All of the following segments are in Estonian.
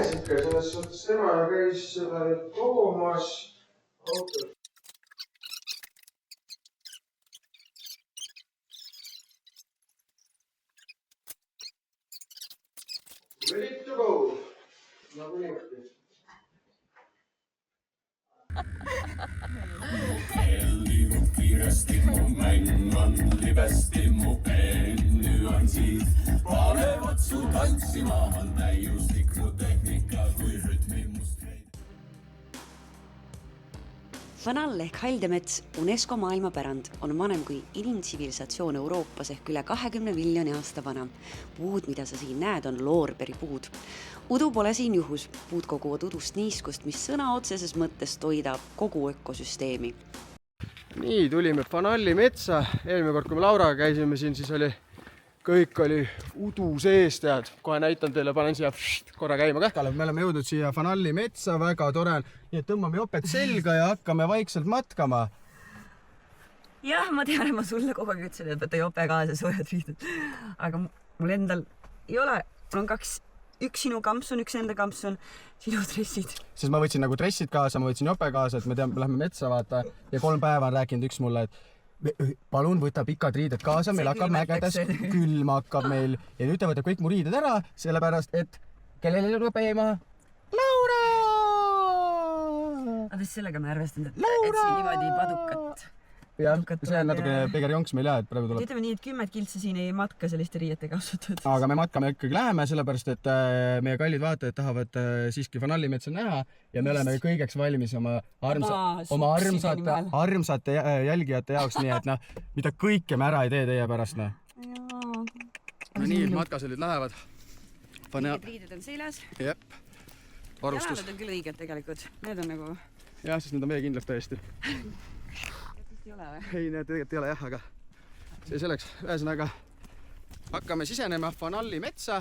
mees ikka, selles suhtes tema käis seda toomas autos. Ready to go. Nagu niimoodi. Liigub kiiresti mu mäng on libesti mu nüansid panevad su tantsima on täiuslik mu tehnika kui rütmi must reid. Vanall ehk Haldemets, UNESCO maailmapärand, on vanem kui inimtsivilisatsioon Euroopas ehk üle 20 miljoni aasta vana. Puud, mida sa siin näed, on loorberipuud. Udu pole siin juhus. Puud koguvad udust niiskust, mis sõna otseses mõttes toidab kogu ökosüsteemi. Nii, tulime Vanalli metsa. Eelmine kord, kui me Lauraga käisime siin, siis kõik oli udu sees, tead. Kohe näitan teile, panen siia korra käima ka. Me oleme jõudnud siia Vanalli metsa, väga tore. Nii et tõmbame jopet selga ja hakkame vaikselt matkama. Jah, ma tean, ma sulle kogu aeg ütlesin, et võta jope kaasa soojad riided. Aga mul endal ei ole. Mul on üks sinu kampsun, üks enda kampsun, sinu dressid. Siis ma võtsin nagu dressid kaasa, ma võtsin jope kaasa, et me lähme metsa vaata. Ja 3 päeva on rääkinud üks mulle, et palun võta pikad riided kaasa, meil hakkab mägedes, külm hakkab meil. Ja nüüd ta võtab kõik mu riided ära, sellepärast, et kellele lõpe jäi maha? Laura! Aga sellega me arvestanud, et siin niimoodi padukat. Jah, see on natuke peger jonks meil jah, et praegu tuleb. Ütleme nii, et 10 kiltsa siin ei matka selliste riietega ausutades. Aga me matkame ikkagi läheme, sellepärast, et meie kallid vaatajad tahavad siiski Vanalli metsa näha ja me oleme kõigeks valmis oma armsate jälgijate jaoks, nii et mida kõike me ära ei tee teie pärast. No nii, matkaselid lähevad. Õiged riided on seljas. Jep. Varustus. Jalad on küll õiged tegelikult. Need on nagu... Jah, siis need on meie kindlad täiesti. Ei ole või? Ei, need tegelikult ei ole jah, aga see selleks. Ühesõnaga, hakkame sisenema Vanalli metsa,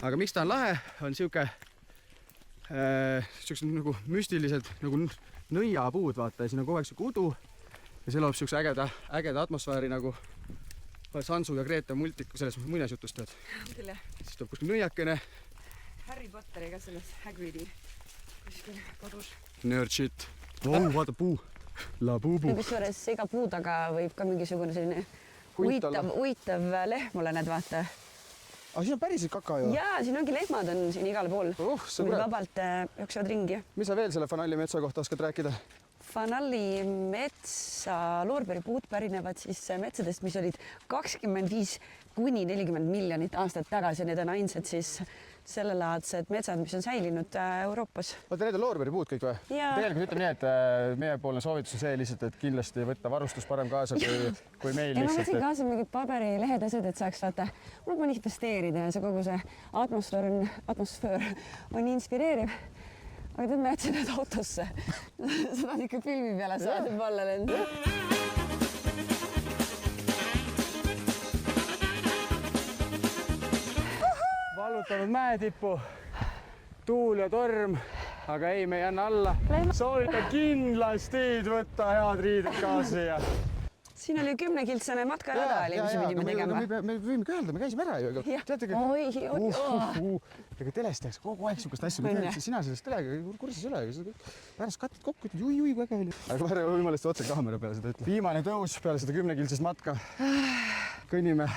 aga miks ta on lahe, on siuksed nagu müstilised nagu nõiapuud, vaata, ja siin on kogu aeg siuke udu ja see loob siukse ägeda atmosfääri nagu Sansu ja Grete multiku selles muinasjutust, tead. Küll jah. Siis tuleb kuskil nõiakene. Harry Potteri ka selles Hagridi kuskil kodus. Nerd shit. Vaata puu. La puubu. Kusjuures iga puu taga võib ka mingisugune selline uitav lehm olla, need vaata. Aga siin on päriselt kaka ju? Jaa, siin ongi lehmad on siin igal pool. Meil vabalt jooksevad ringi. Mis sa veel selle Vanalli metsa kohta oskad rääkida? Vanalli metsa loorberipuud pärinevad siis metsadest, mis olid 25 kuni 40 miljonit aastat tagasi. Need on ainsad siis sellelaadsed metsad, mis on säilinud Euroopas. Oota, need on loorberipuud kõik või? Tegelikult ütleme nii, et meiepoolne soovitus on see lihtsalt, et kindlasti võtta varustus parem kaasa kui meil lihtsalt. Ma võtsin kaasa mingid paberilehed asjad, et saaks vaata manifesteerida ja see kogu see atmosfäär on inspireeriv. Aga tead, ma jätsin need autosse. Seda on ikka filmi peale saada alla lenda. Vallutanud mäetippu, tuul ja torm, aga ei, me ei anna alla. Soovitan kindlasti võtta head riided kaasa ja... Siin oli 10-kiltsane matkarada, mis me pidime tegema. Me võime ka öelda, me käisime ära ju. Ega telest tehakse kogu aeg sihukest asju. Sina sellest telega kursis üle. Pärast katid kokku, ütled jui, kui äge oli. Aga pärast võimalust otse kaamera peale seda ütle. Viimane tõus peale seda 10-kiltsest matka. Kõnnime.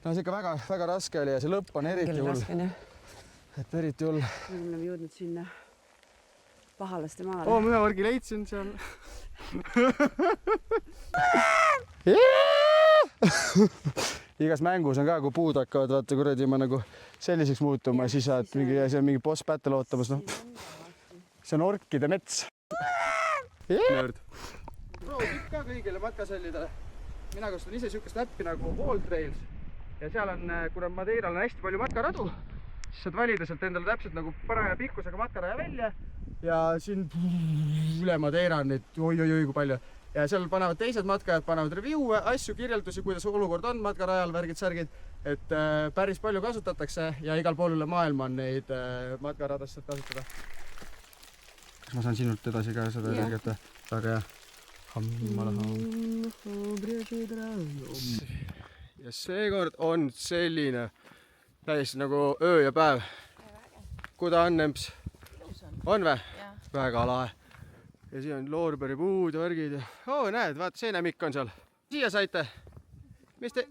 No see ikka väga raske oli ja see lõpp on eriti hull. Et eriti hull. Me oleme jõudnud sinna Pahalaste maale. Oo, mina vargi leidsin seal. Igas mängus on ka, kui puud hakkavad, vaata kuradi ma nagu selliseks muutuma, siis saad mingi boss battle ootamas. See on orkide mets. Nörd. Proovib ka kõigile matkasellidele. Mina kasutan ise sihukest äppi nagu All Trails. Ja seal on, kuna Madeiral on hästi palju matkaradu, siis saad valida sealt endale täpselt nagu paraja pikkusega matkaraja välja. Ja siin üle Madeira on neid oi kui palju. Ja seal panevad teised matkajad, panevad review'e, asju, kirjeldusi, kuidas olukord on matkarajal, värgid-särgid. Et päris palju kasutatakse ja igal pool üle maailma on neid matkaradast saad kasutada. Kas ma saan sinult edasi ka seda energiat? Väga hea. Ja seekord on selline täiesti nagu öö ja päev. ta on, Emps? On või? Väga lahe. Ja siin on loorbeeripuud ja värgid. Näed, vaata, seenemikk on seal. Siia saite? Mis te...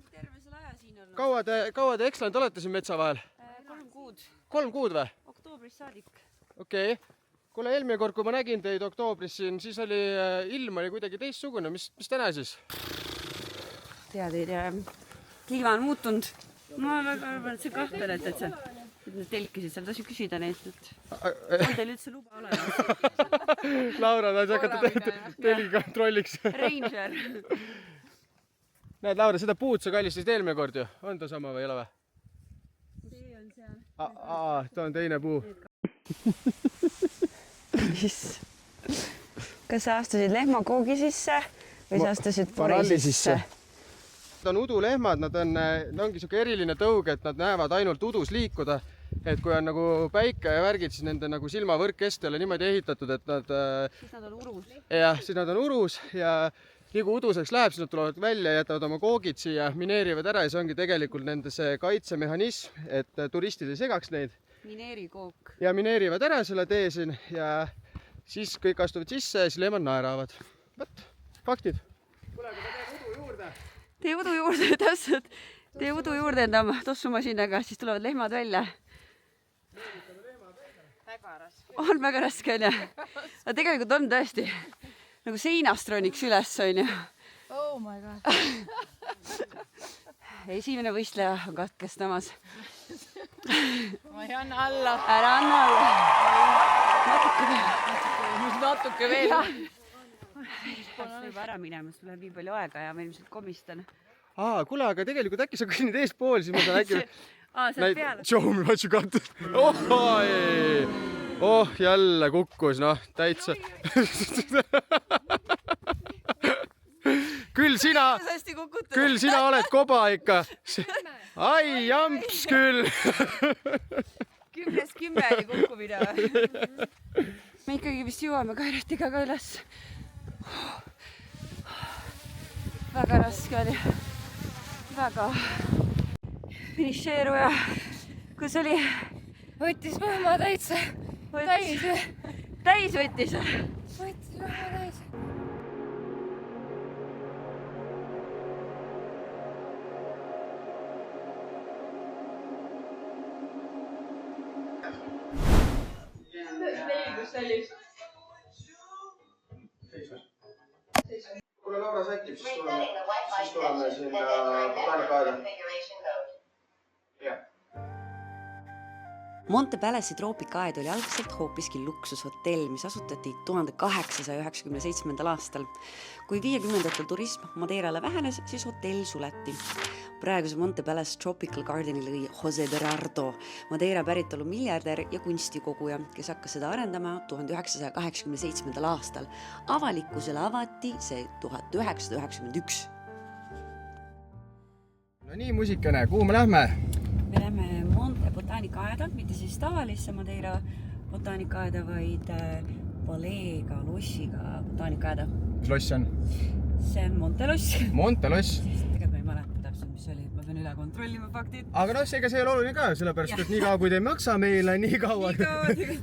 Kaua te ekslenud olete siin metsa vahel? 3 kuud. 3 kuud või? Oktoobrist saadik. Okei. Kuule, eelmine kord, kui ma nägin teid oktoobris siin, siis oli ilm oli kuidagi teistsugune. Mis täna siis? Tead, ei tea. Kliima on muutunud. Ma väga arvan, et see kahtel, et sa telkisid seal, tasu küsida neilt, et on teil üldse luba olemas? Laura, ta hakata telgikontrolliks. Ranger. Näed, Laura, seda puud sa kallistasid eelmine kord ju. On ta sama või ei ole või? See on seal. Ta on teine puu. Kas sa astusid lehmakoogi sisse või sa astusid pori sisse? Nad on udulehmad, nad ongi siuke eriline tõug, et nad näevad ainult udus liikuda. Et kui on nagu päike ja värgid, siis nende nagu silmavõrk kest ei ole niimoodi ehitatud, et nad... Siis nad on urus. Jah, siis nad on urus ja nii kui uduseks läheb, siis nad tulevad välja ja jätavad oma koogid siia, mineerivad ära ja see ongi tegelikult nende see kaitsemehhanism, et turistid ei segaks neid. Mineerikook. Ja mineerivad ära selle tee siin ja siis kõik astuvad sisse ja siis lehmad naeravad. Võt, faktid. Kuule, aga ta teeb udu juurde. Tee udu juurde, täpselt. Tee udu juurde enda tossumasinaga, siis tulevad lehmad välja. On väga raske, on ju. Aga tegelikult on tõesti. Nagu seinast roniks üles, on ju. Oh my god. Esimene võistleja on katkestamas. Ma ei anna alla. Ära anna alla. Natuke veel. Sa juba ära minema, sul läheb nii palju aega ja ma ilmselt komistan. Kuule, aga tegelikult äkki sa kõnnid eespool, siis ma saan äkki... Sa oled peale. Show me what you got. Jälle kukkus, täitsa. Küll sina oled koba ikka. Ai, jamps küll. 10 oli kukkumine. Me ikkagi vist jõuame Kairetiga ka üles. Väga raske oli. Väga finišeeruja. Kus oli? Võttis mõhma täitsa. Täis võttis. Võttis mõhma täis. Kuule, Laura sätib, siis tuleme sinna Botaanikaeda. Monte Palasi troopikaaed oli algselt hoopiski luksushotell, mis asutati 1897. aastal. Kui 50-ndatel turism Madeirale vähenes, siis hotell suleti. Praeguse Monte Palas Tropical Gardeni lõi Jose Berardo, Madeira päritolu miljardär ja kunstikoguja, kes hakkas seda arendama 1987. aastal. Avalikkusele avati see 1991. No nii, musikene, kuhu me lähme? Me lähme Monte Botaanikaeda, mitte siis tavalisse Madeira botaanikaeda, vaid Paleega, lossiga botaanikaeda. Mis loss on? See on Monteloss. Monteloss. Tegelikult ma ei mäleta täpselt, mis oli. Ma pean üle kontrollima faktid. Aga ega see ei ole oluline ka, sellepärast, et nii kaua, kui te ei maksa meile, nii kaua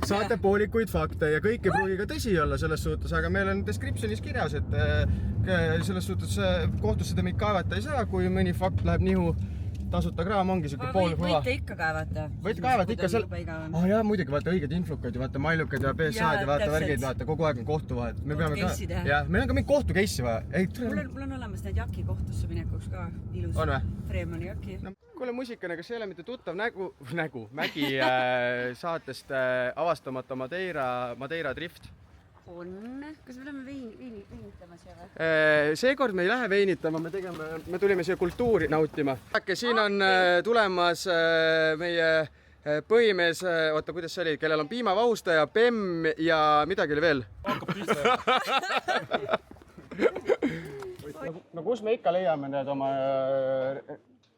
saate poolikuid fakte ja kõik ei pruugi ka tõsi olla selles suhtes, aga meil on descriptionis kirjas, et selles suhtes kohtusse te meid kaevata ei saa, kui mõni fakt läheb nihu. Tasuta kraam ongi siuke pool kõva. Võite ikka kaevata. Võite kaevata ikka seal. Jah, muidugi, vaata õiged influkad ja vaata mailukad ja BSA-d ja vaata värgid, vaata kogu aeg on kohtuvahet. Kohtukeissid, jah. Jah, meil on ka mingi kohtukeissi vaja. Mul on olemas need jaki kohtusse minekuks ka ilus. On või? Freemani jaki. Kuule, musikane, kas ei ole mitte tuttav Mägi saatest avastamata Madeira Drift? On. Kas me oleme veinitama siia või? Seekord me ei lähe veinitama, me tulime siia kultuuri nautima. Siin on tulemas meie põhimees, oota, kuidas see oli, kellel on piimavahustaja, Bemm ja midagi oli veel. No kus me ikka leiame need oma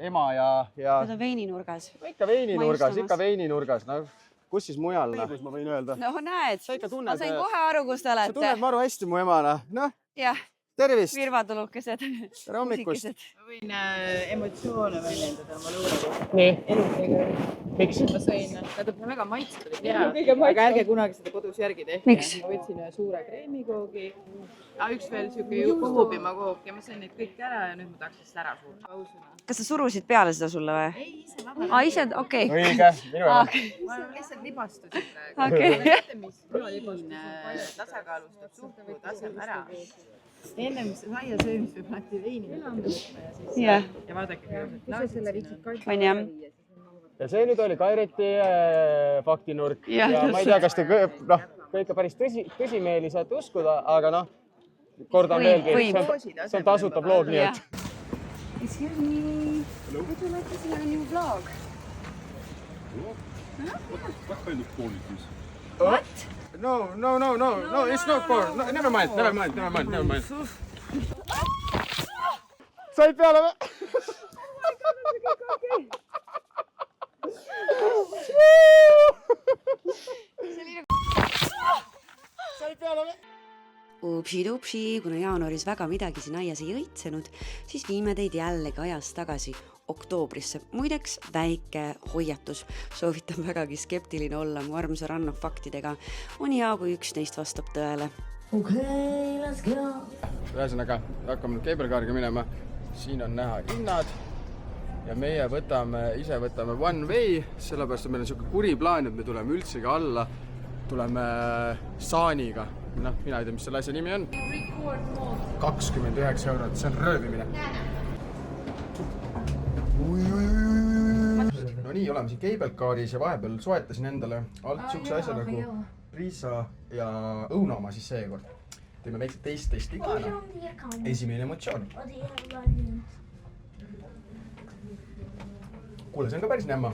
ema ja... Need on veininurgas. Ikka veininurgas. No, kus siis mujal? Kus ma võin öelda? No näed, ma sain kohe aru, kus te olete. Sa tunned maru hästi mu emana. Noh, tervist! Virvatulukesed. Tere hommikust! Ma võin emotsioone väljendada oma luulega. Nii. Miks? Ma sõin, nad on väga maitsed, hea. Aga ärge kunagi seda kodus järgi tehke. Miks? Ma võtsin ühe suure kreemikoogi. Üks veel siuke kuubimakook ja ma sõin neid kõik ära ja nüüd ma tahaks lihtsalt ära suuda. Pausuna. Kas sa surusid peale seda sulle või? Ei, ise vabalt. Ise, okei. Õige, minu jaoks. Ma lihtsalt libastusin praegu. Okei. Teate, mis tasakaalustab suhku taseme ära. Ennem saia söömist võib alati veini võtma ja siis Jah. ja vaadake, kuidas selle vitsid On jah. Ja see nüüd oli Kaireti faktinurk. Jah, Ja ma ei tea, kas te kõike päris tõsimeeli saate uskuda, aga kordan veelgi, see on tasuta blog, nii et. Excuse me. Would you like to see our new vlog? What kind of porn is this? What? No, it's not porn. No, never mind. Said peale või? Said peale või? Upsi-tupsi, kuna jaanuaris väga midagi siin aias ei õitsenud, siis viime teid jällegi ajas tagasi oktoobrisse. Muideks väike hoiatus. Soovitan vägagi skeptiline olla mu armsa ranno faktidega. On hea, kui üks neist vastab tõele. Okay, let's go. Ühesõnaga, hakkame nüüd keebelkaariga minema. Siin on näha hinnad ja meie võtame one way, sellepärast et meil on selline kuri plaan, et me tuleme üldsegi alla, tuleme saaniga. Mina ei tea, mis selle asja nimi on. 29 €, see on röövimine. No nii, oleme siin keibelkaaris ja vahepeal soetasin endale alt siukse asja nagu Priisa ja õuna oma siis seekord. Teeme väikse teist ikka. Esimene emotsioon. Kuule, see on ka päris nämma.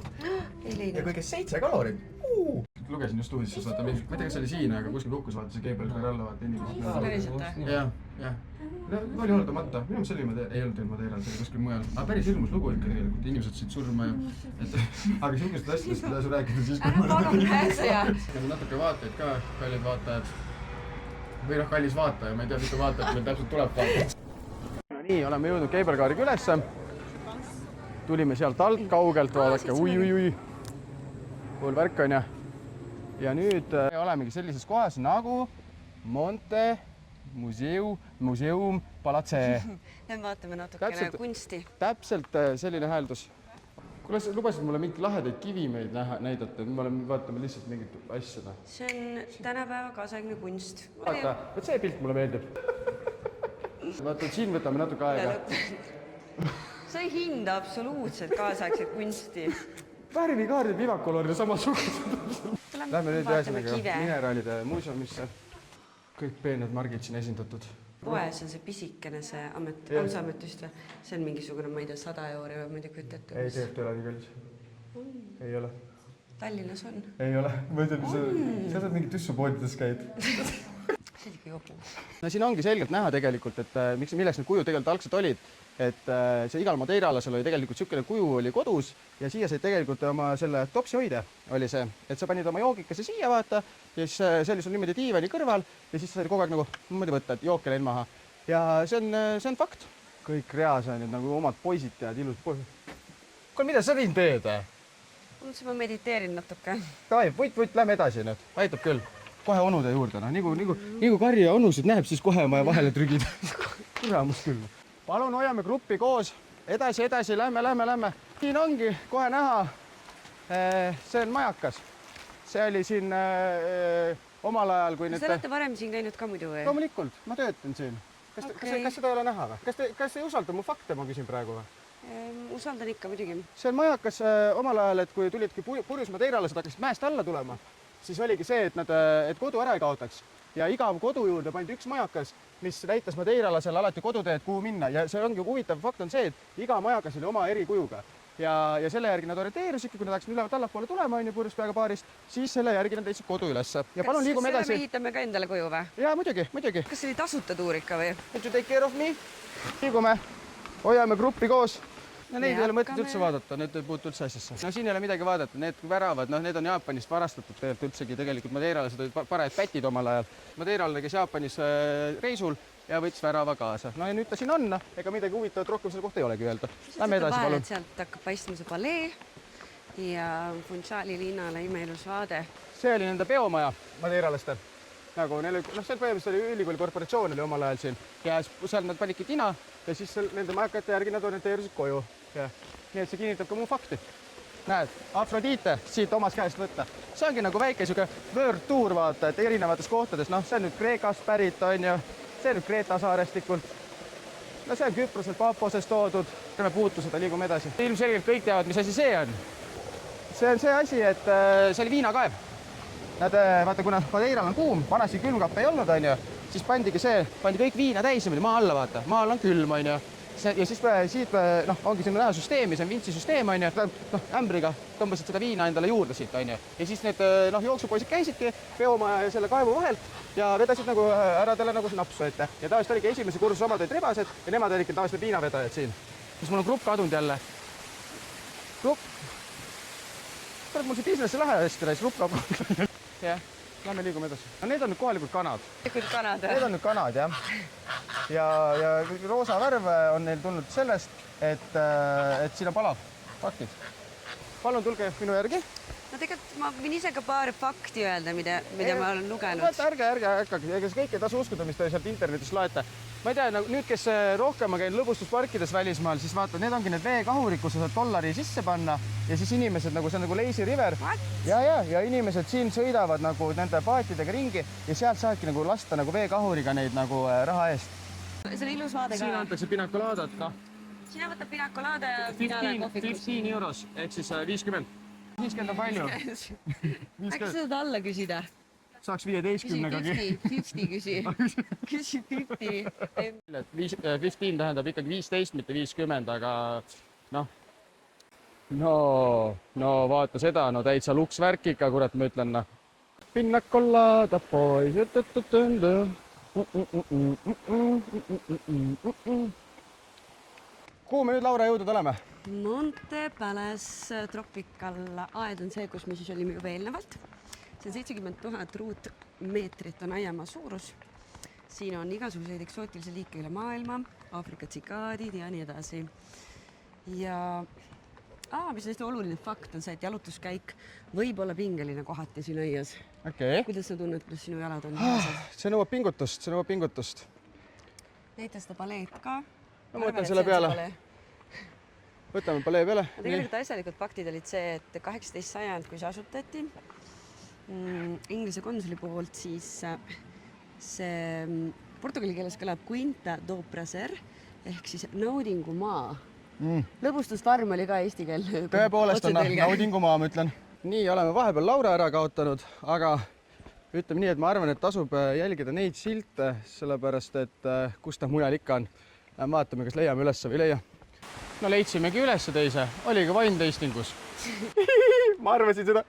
Ja kõige 7 kalorit. Lugesin just uudistes, vaata, ma ei tea, kas see oli siin, aga kuskil kukkus vaata see keebelkaar alla, vaata inimesed. Päriselt või? Jah. No oli haldamata. Minu see oli ei olnud Maderal, see oli kuskil mujal. Aga päris ilmus lugu ikka tegelikult. Inimesed siit surma ja... Aga siukest asjadest ei tasu rääkida siis, kui ma olen natuke vaatajaid ka, kallid vaatajad. Või kallis vaataja, ma ei tea, mitu vaatajat meil täpselt tuleb vaata. No nii, oleme jõudnud keibelkaariga ülesse. Tulime sealt alt kaugelt, vaadake, ui. Pool värk on ja. Ja nüüd olemegi sellises kohas nagu Monte Museum Palatse. Nüüd vaatame natukene kunsti. Täpselt selline hääldus. Kuule, sa lubasid mulle mingit lahedaid kivimeid näidata, me vaatame lihtsalt mingit asjada. See on tänapäeva kaasaegne kunst. Vaata, see pilt mulle meeldib. Vaata, siin võtame natuke aega. Sa ei hinda absoluutselt kaasaegset kunsti. Värvikaardid Vivacolor ja samasugused. Lähme nüüd ühesõnaga mineraalide muuseumisse. Kõik peened margid siin esindatud. Poes on see pisikene see amet just või? See on mingisugune, ma ei tea, 100 € või ma ei tea, kütet. Ei, tegelikult ei ole nii kallis. Ei ole. Tallinnas on. Ei ole. Ma ei tea, sa saad mingi tüssupoodides käid. See oli jobu. No siin ongi selgelt näha tegelikult, et milleks need kujud tegelikult algselt olid. Et see igal Madeirealasel oli tegelikult siukene kuju oli kodus ja siia said tegelikult oma selle topsi hoida oli see, et sa panid oma joogikese siia vaata ja siis see oli sul niimoodi diivani kõrval ja siis sa said kogu aeg nagu niimoodi võtta, et jooke läin maha. Ja see on fakt. Kõik reas on nüüd nagu omad poisid tead, ilus poisid. Kuule, mida sa siin teed? Ma mediteerin natuke. Davai, vutt, lähme edasi nüüd. Aitab küll. Kohe onude juurde. Nagu Kari ja onusid näeb, siis kohe on vaja vahele trügida. Kuramus küll. Palun hoiame gruppi koos. Edasi, lähme. Siin ongi kohe näha. See on majakas. See oli siin omal ajal, kui nüüd... Te olete varem siin käinud ka muidu või? Loomulikult, ma töötan siin. Kas seda ei ole näha või? Kas ei usalda mu fakte, ma küsin praegu või? Usaldan ikka muidugi. See on majakas omal ajal, et kui tulidki purjus Madeirealased hakkasid mäest alla tulema, siis oligi see, et kodu ära ei kaotaks. Ja iga kodu juurde pandi üks majakas, mis näitas Madeirealasel alati koduteed, kuhu minna. Ja see ongi huvitav fakt on see, et iga majakas oli oma erikujuga. Ja selle järgi nad orienteerusidki, kui nad hakkasid ülevalt allapoole tulema, Purjuspeaga baarist, siis selle järgi nad leidsid kodu ülesse. Ja palun liigume edasi. Kas selle me ehitame ka endale kuju või? Jaa, muidugi. Kas see oli tasuta tuur ikka või? Would you take care of me? Liigume, hoiame gruppi koos. No neid ei ole mõtet üldse vaadata, need ei puutu üldse asjasse. No siin ei ole midagi vaadata, need väravad, need on Jaapanist varastatud tegelikult üldsegi. Tegelikult Madeirealased olid parajad pätid omal ajal. Madeirealane, kes Jaapanis reisul, ja võttis värava kaasa. No ja nüüd ta siin on, ega midagi huvitavat rohkem selle kohta ei olegi öelda. Lähme edasi, palun. Sealt hakkab paistma see palee ja Funchali linnale imeilus vaade. See oli nende peomaja madeiralaste. Nagu neil oli, seal põhimõtteliselt oli ülikooli korporatsioon oli omal ajal siin. Ja seal nad panidki tina ja siis nende majakate järgi nad orienteerusid koju. Ja nii et see kinnitab ka muu fakti. Näed, Afrodite siit omast käest võtta. See ongi nagu väike siuke world tour vaata, et erinevates kohtades. No see on nüüd Kreekast pärit, on ju. See on nüüd Kreeta saarestikult. No see on Küproselt Paposest toodud. Me puutu seda, liigume edasi. Ilmselgelt kõik teavad, mis asi see on. See on see asi, et see oli viinakaev. Nad, vaata, kuna Madeiral on kuum, vanasti külmkappe ei olnud, on ju, siis pandi kõik viina täis, maa alla, vaata. Maa all on külm, on ju. Ja siis siit ongi selline näha süsteemi, see on vintsisüsteem, on ju. Ämbriga tõmbasid seda viina endale juurde siit, on ju. Ja siis need jooksupoisid käisidki peomaja ja selle kaevu vahelt ja vedasid nagu äradele nagu napsu ette. Ja tavaliselt oligi esimese kursuse omad olid rebased ja nemad olidki tavaliselt viinavedajad siin. Siis mul on grupp kadunud jälle. Grupp. Mul see business lahe hästi reis, grupp kadunud. Jah, lähme liigume edasi. No need on nüüd kohalikud kanad. Need on nüüd kanad, jah. Ja roosa värv on neil tulnud sellest, et siin on palav. Faktid. Palun tulge minu järgi. No tegelikult ma võin ise ka paar fakti öelda, mida ma olen lugenud. Vaata, ärge hakkagi. Ega see kõik ei tasu uskuda, mis te sealt internetist loete. Ma ei tea, nüüd, kes rohkem on käinud lõbustusparkides välismaal, siis vaata, need ongi need veekahurid, kus sa saad dollari sisse panna ja siis inimesed, nagu see on nagu Lazy River. Ja inimesed siin sõidavad nagu nende paatidega ringi ja sealt saadki nagu lasta nagu veekahuriga neid nagu raha eest. See on ilus vaade ka. Siin antakse pinakolaadat, noh. Sina võtab pinakolaade ja mina olen kohvikus. 15 euros, ehk siis 50. 50 on palju. Äkki sa saad alla küsida? Saaks 15-gagi. 50 küsi. Küsi 50. 15 tähendab ikkagi 15, mitte 50, aga noh. No vaata seda, no täitsa luksvärk ikka, kurat, ma ütlen. Pinnakolada pois. Kuhu me nüüd, Laura, jõudnud oleme? Monte Palace Tropical aed on see, kus me siis olime juba eelnevalt. See on 70 000 ruutmeetrit on aiamaa suurus. Siin on igasuguseid eksootilisi liike üle maailma, Aafrika tsikaadid ja nii edasi. Ja mis hästi oluline fakt on see, et jalutuskäik võib olla pingeline kohati siin aias. Okay. Kuidas sa tunned, kuidas sinu jalad on? See nõuab pingutust. Näita seda paleed ka. Ma mõtlen selle peale. Võtame palee peale. Tegelikult asjalikud faktid olid see, et 18. sajand, kui see asutati Inglise konsuli poolt, siis see portugali keeles kõlab Quinta do Prazer ehk siis naudingumaa. Lõbustusfarm oli ka eesti keel. Tõepoolest on naudingumaa, ma ütlen. Nii, oleme vahepeal Laura ära kaotanud, aga ütleme nii, et ma arvan, et tasub jälgida neid silte, sellepärast, et kus ta mujal ikka on. Vaatame, kas leiame üles või leia. No leidsimegi üles teise, oli ka wine tastingus. Ma arvasin seda.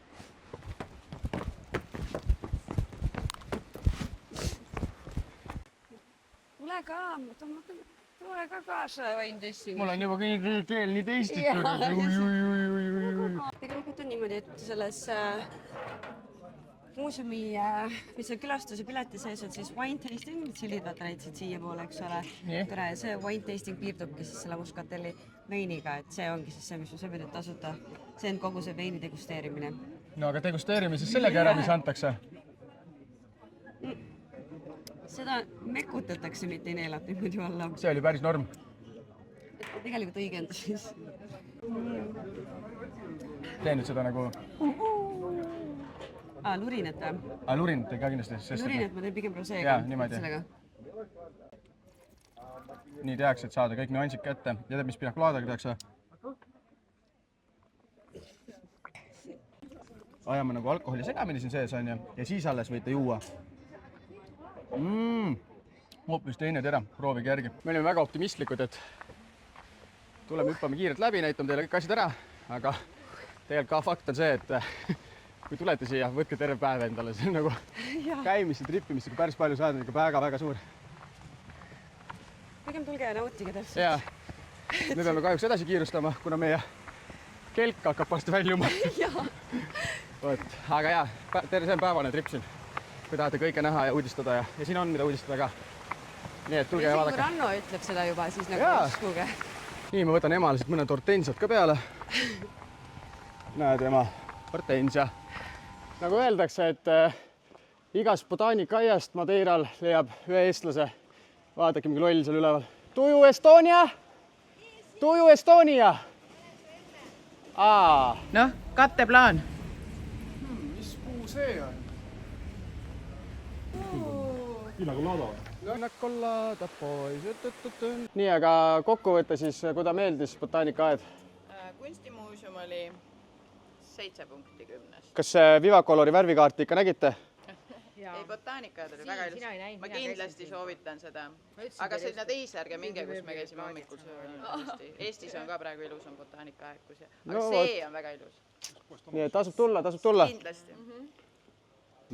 Tule ka kaasa wine tastingus. Mul on juba keel nii teistitud. Tegelikult on niimoodi, et selles muuseumi, mis on külastuse pileti sees, on siis wine tasting, sillid vaata näitasid siia poole, eks ole. Tore, see wine tasting piirdubki siis selle Muscatelli veiniga, et see ongi siis see, mis on sõbedelt tasuta. See on kogu see veini degusteerimine. No aga degusteerime siis sellega ära, mis antakse. Seda mekutatakse, mitte ei neelata niimoodi alla. See oli päris norm. Tegelikult õigenda siis. Teen nüüd seda nagu... Lurinet või? Lurinet ka kindlasti. Lurinet ma teen pigem roseega. Jaa, niimoodi. Nii tehakse, et saada kõik nüansid kätte. Ja tead, mis pinakolaadaga tehakse? Ajame nagu alkoholi segamini siin sees on ja siis alles võite juua. Hoopis teine tere, proovige järgi. Me olime väga optimistlikud, et tuleme hüppame kiirelt läbi, näitame teile kõik asjad ära, aga tegelikult ka fakt on see, et kui tulete siia, võtke terve päev endale, see on nagu käimist ja trippimist, kui päris palju saada, on ikka väga-väga suur. Pigem tulge ja nautige täpselt. Jaa, me peame kahjuks edasi kiirustama, kuna meie kelk hakkab varsti väljuma. Aga jaa, see on päevane tripp siin. Kui tahate kõike näha ja uudistada ja siin on mida uudistada ka. nii et tulge ja vaadake. Ranno ütleb seda juba, siis nagu uskuge. Nii, ma võtan emale siit mõned hortensiad ka peale. Näed ema, hortensia. Nagu öeldakse, et igast botaanikaaiast Madeiral leiab ühe eestlase. Vaadake, mingi loll seal üleval. Tuju Estonia! Tuju Estonia! Noh, katteplaan. Mis puu see on? Pinacolada, pois. Nii, aga kokkuvõtte siis, kuidas meeldis botaanikaaed? Kunstimuuseum oli 7 punkti 10. Kas Vivacolori värvikaarti ikka nägite? Ei, botaanikaaed oli väga ilus. Ma kindlasti soovitan seda. Aga sinna teise ärge minge, kus me käisime hommikul söönud. Eestis on ka praegu ilus on botaanikaaed. Aga see on väga ilus. Nii, et tasub tulla. Kindlasti.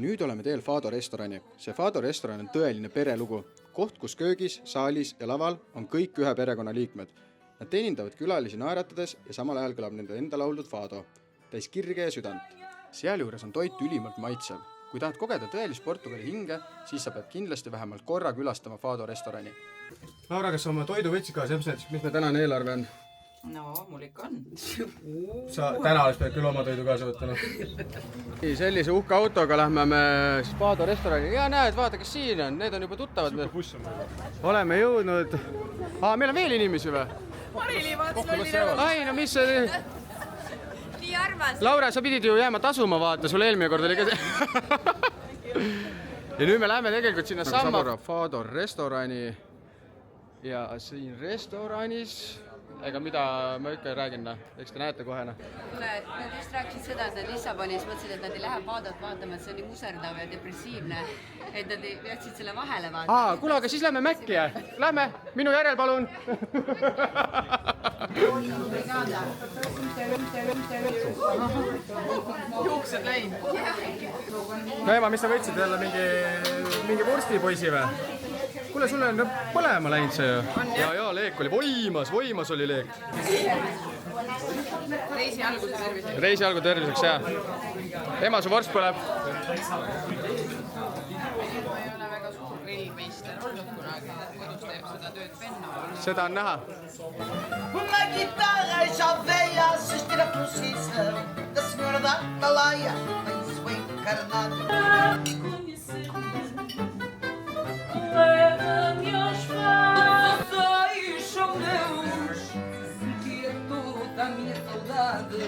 Nüüd oleme teel Fado restorani. See Fado restoran on tõeline perelugu. Koht, kus köögis, saalis ja laval on kõik ühe perekonna liikmed. Nad teenindavad külalisi naeratades ja samal ajal kõlab nende enda lauldud Fado. Täis kirge ja südant. Sealjuures on toit ülimalt maitsev. Kui tahad kogeda tõelist Portugali hinge, siis sa pead kindlasti vähemalt korra külastama Fado restorani. Laura, kas oma toidu võtsid ka? Mis me tänane eelarve on? No, mul ikka on. Sa täna oleks pead küll oma toidu kaasa võtanud. Sellise uhke autoga lähme me Fado restorani. Ja näed, vaata, kes siin on. Need on juba tuttavad. Oleme jõudnud. Meil on veel inimesi või? Ai, no mis see... Nii armas. Laura, sa pidid ju jääma tasuma vaata. Sul eelmine kord oli ka see. Ja nüüd me läheme tegelikult sinna sama Fado restorani. Ja siin restoranis... Ega mida ma ikka räägin, eks te näete kohe. Nad just rääkisid seda, et nad Lissabonis mõtlesid, et nad ei lähe Fadot vaatama, et see on nii muserdav ja depressiivne, et nad jätsid selle vahele vaatama. Kuule, aga siis lähme Mäkki, Lähme, minu järel palun. Juuksed läin. No ema, mis sa võtsid jälle mingi vorstipoisi või? Kuule, sulle on põlema läinud see ju. Ja, leek oli võimas oli leek. Reisi algu terviseks, jah. Ema, su vorst põleb. Ma ei ole väga suur grillmeister olnud kunagi, kodus teeb seda tööd Venno. Seda on näha. Uma guitarra já veio assistir a procissão da Senhora da Atalaia em seu encarnado. Leva-me aos passos são meus, que é toda a minha saudade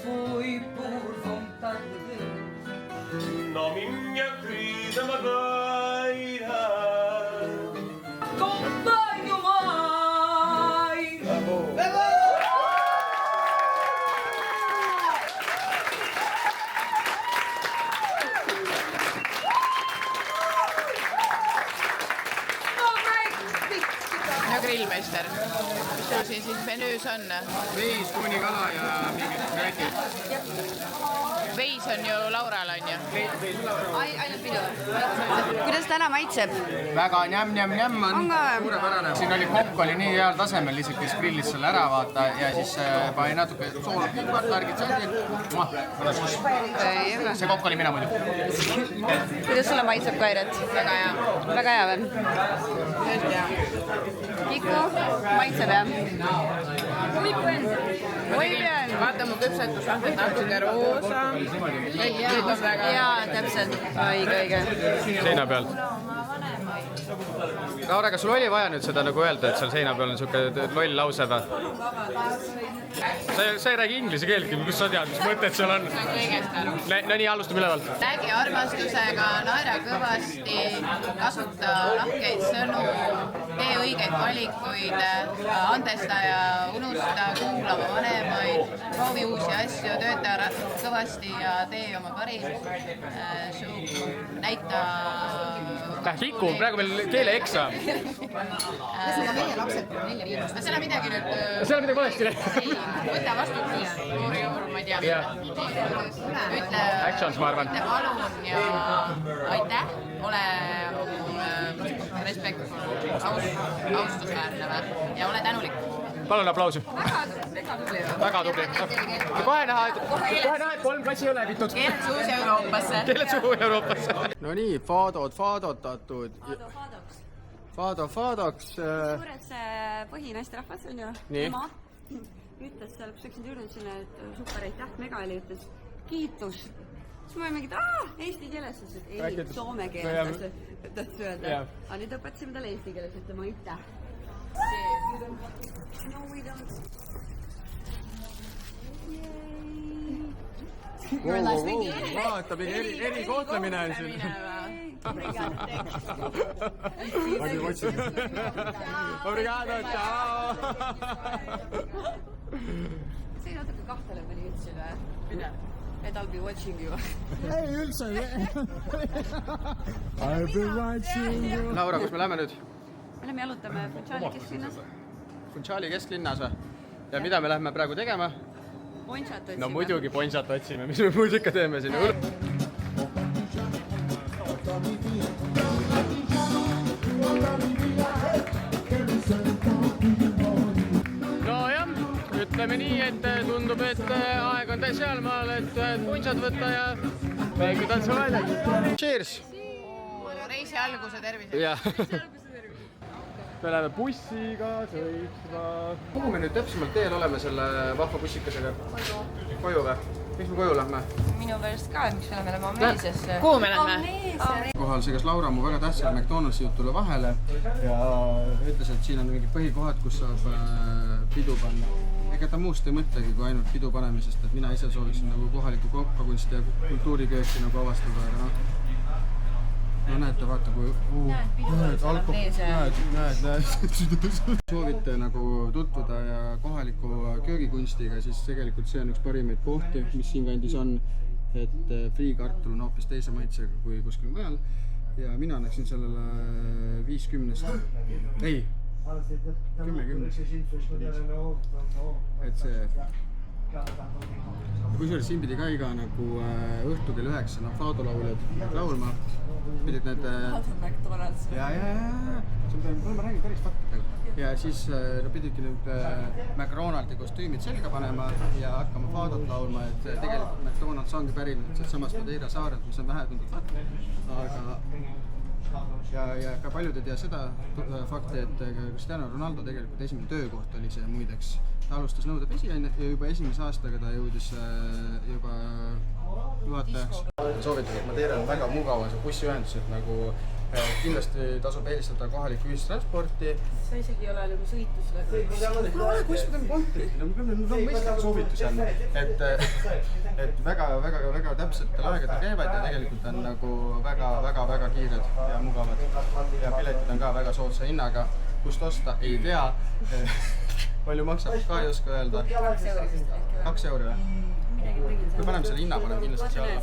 foi por vontade de Deus. Na minha querida Madeira, Companho mais. No grillmeister. Mis sul siin siis menüüs on? Veis, kuunikala ja mingid rätid. Veis on ju Laural, on ju? Ainult minu. Kuidas täna maitseb? Väga njämm on ka suurepärane. Siin oli kokk oli nii heal tasemel, lihtsalt kes grillis selle ära vaata ja siis pani natuke soola, värgid sandid. See kokk oli mina muidu. Kuidas sulle maitseb, Kairet? Väga hea. Väga hea või? Tõesti hea. Kiku, maitseb jah? Vaata mu küpsetuslahted natuke roosa. Nüüd on väga hea. Jaa, täpselt. Õige. Seina peal. Laura, kas sul oli vaja nüüd seda nagu öelda, et seal seina peal on niisugune loll lause või? Sa ei räägi inglise keeltki, kus sa tead, mis mõtted seal on? See on kõigest aru. No nii, alustame ülevalt. Räägi armastusega, naera kõvasti, kasuta lahkeid sõnu, tee õigeid valikuid, andesta ja unusta, kuula oma vanemaid, proovi uusi asju, tööta kõvasti ja tee oma parim. Näita... Kiku, praegu meil keeleeksam. Seda meie lapsed 4-5. Seal on midagi nüüd... Seal on midagi valesti. Ei, võta vastutus. Ma ei tea. Ütle... Actions, ma arvan. Ütle palun ja aitäh. Ole austusväärne ja ole tänulik. Palun aplausi. Väga tubli. Kohe näha, et 3 klassi ei ole läbitud. Keeled suus Euroopasse. Keeled suus Euroopasse. No nii, Fadotatud. Fadoks. Fadoks. Suured see põhinaisterahvas on ju. Nii. Tema ütles seal, kus läksin Türnitsile, et super aitäh, Megali ütles kiitus. Siis ma olin mingi, eesti keeles, siis ei, soome keeles tahtis öelda. Aga nüüd õpetasime talle eesti keeles, ütlema aitäh. No we don't. Vaata, erikohtlemine on siin. Obrigado, ciao! See ei natuke kahtlane, ma nii ütlesin või? Mida? Et I'll be watching you. Ei üldse! I'll be watching you! Laura, kus me lähme nüüd? Me lähme jalutame Funchali kesklinnas. Funchali kesklinnas või? Ja mida me lähme praegu tegema? Ponšat otsime. No muidugi ponšat otsime, mis me muusika teeme siin. Nojah, ütleme nii, et tundub, et aeg on täis sealmaal, et ponšat võtta ja väike tantsu välja. Cheers! Reisi alguse terviseks. Jah. Me läheme bussiga sõitma. Kuhu me nüüd täpsemalt teel oleme selle vahva bussikesega? Koju või? Miks me koju lähme? Minu meelest ka, miks me lähme Amneesiasse. Kuhu me lähme? Kohal segas Laura mu väga tähtsale McDonaldsi jutule vahele ja ütles, et siin on mingid põhikohad, kus saab pidu panna. Ega ta muust ei mõtlegi kui ainult pidu panemisest, et mina ise sooviksin nagu kohalikku koppakunsti ja kultuurikööki nagu avastada, aga noh. No näete, vaata kui... Näed. Soovite nagu tutvuda ja kohaliku köögikunstiga, siis tegelikult see on üks parimaid kohti, mis siin kandis on. Et friikartul on hoopis teise maitsega kui kuskil mujal. Ja mina annaksin sellele 50-st. Ei, 10-10. Et see... Kusjuures siin pidi ka iga nagu õhtu kell 9 Fado lauljad laulma. Pidid need... McDonald's. Ja. Ma räägin päris faktidega. Ja siis pididki nüüd McDonaldi kostüümid selga panema ja hakkama Fadot laulma, et tegelikult McDonald's ongi pärinud samast Madeira saarelt, mis on vähe tuntud fakt. Aga... Ja ka paljud ei tea seda fakti, et Cristiano Ronaldo tegelikult esimene töökoht oli see muideks. Ta alustas nõudepesi ja juba esimese aastaga ta jõudis juba juhatajaks. Soovitan, et Madeira on väga mugav see bussiühendused, nagu kindlasti tasub eelistada kohalikku ühistransporti. Sa isegi ei ole nagu sõitus läbi. No ole, kus me teeme konteksti, no mõistlik soovitusi on, et väga täpsetel aegadel käivad ja tegelikult on nagu väga kiired ja mugavad. Ja piletid on ka väga soodsa hinnaga, kust osta ei tea. Palju maksab, ka ei oska öelda. 2 euri või? Kui paneme selle hinna, paneme kindlasti seal alla.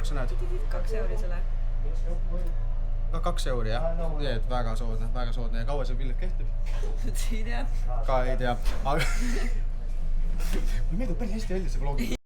Kus sa näed? 2 euri selle. Ka 2 euri jah? Nii, et väga soodne. Ja kaua see pilet kehtib? Ei tea. Ka ei tea. Mulle meeldib päris hästi välja see vlogi.